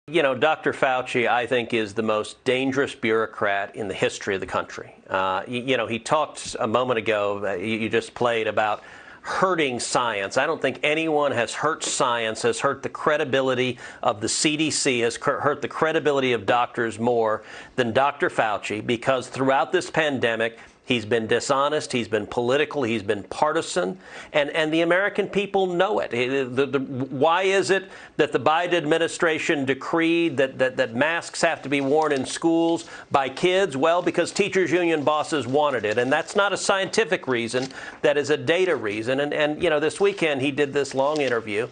You know, Dr. Fauci, I think, is the most dangerous bureaucrat in the history of the country. He talked a moment ago, you just played, about hurting science. I don't think anyone has hurt science, has hurt the credibility of the CDC, has hurt the credibility of doctors more than Dr. Fauci, because throughout this pandemic, he's been dishonest, he's been political, he's been partisan, and the American people know it. Why is it that the Biden administration decreed that masks have to be worn in schools by kids? Well, because teachers' union bosses wanted it, and that's not a scientific reason, that is a data reason. And this weekend he did this long interview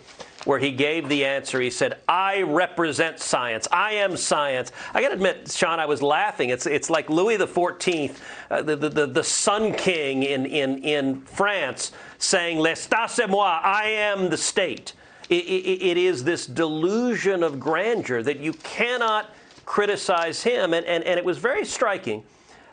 where he gave the answer. He said, I represent science. I am science. I got to admit, Sean, I was laughing. It's like Louis XIV, the Sun King in France, saying, L'État c'est moi, I am the state. It is this delusion of grandeur that you cannot criticize him. And it was very striking.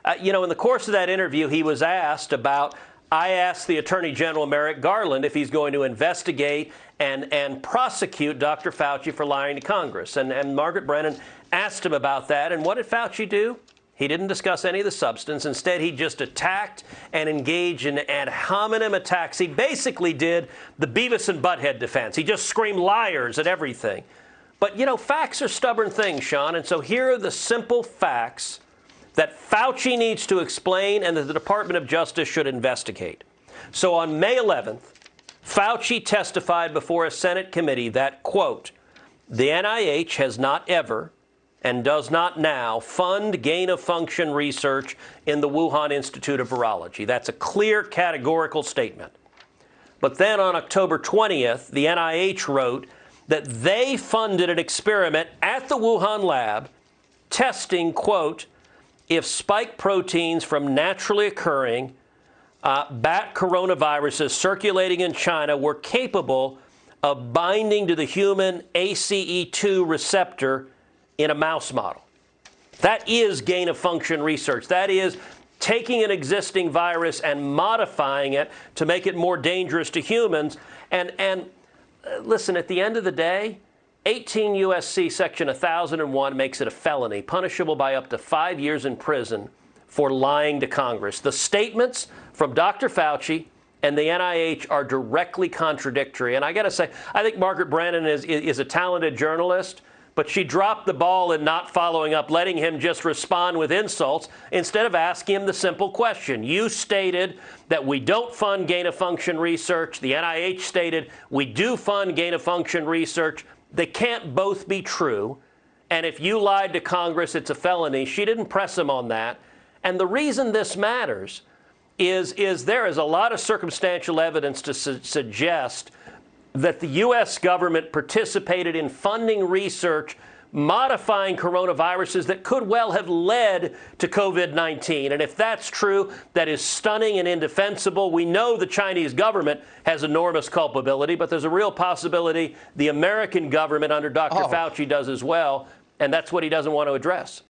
In the course of that interview, he was asked about, I asked the Attorney General Merrick Garland if he's going to investigate and prosecute Dr. Fauci for lying to Congress. And Margaret Brennan asked him about that. And what did Fauci do? He didn't discuss any of the substance. Instead, he just attacked and engaged in ad hominem attacks. He basically did the Beavis and Butthead defense. He just screamed liars at everything. But, facts are stubborn things, Sean. And so here are the simple facts that Fauci needs to explain and that the Department of Justice should investigate. So on May 11th, Fauci testified before a Senate committee that, quote, the NIH has not ever and does not now fund gain-of-function research in the Wuhan Institute of Virology. That's a clear, categorical statement. But then on October 20th, the NIH wrote that they funded an experiment at the Wuhan lab testing, quote, if spike proteins from naturally occurring bat coronaviruses circulating in China were capable of binding to the human ACE2 receptor in a mouse model. That is gain-of-function research. That is taking an existing virus and modifying it to make it more dangerous to humans. And listen, at the end of the day, 18 U.S.C. Section 1001 makes it a felony, punishable by up to 5 years in prison for lying to Congress. The statements from Dr. Fauci and the NIH are directly contradictory. And I got to say, I think Margaret Brennan is a talented journalist, but she dropped the ball in not following up, letting him just respond with insults instead of asking him the simple question. You stated that we don't fund gain-of-function research. The NIH stated we do fund gain-of-function research. They can't both be true. And if you lied to Congress, it's a felony. She didn't press him on that. And the reason this matters is there is a lot of circumstantial evidence to suggest that the U.S. government participated in funding research modifying coronaviruses that could well have led to COVID-19. And if that's true, that is stunning and indefensible. We know the Chinese government has enormous culpability, but there's a real possibility the American government under Dr. Fauci does as well, and that's what he doesn't want to address.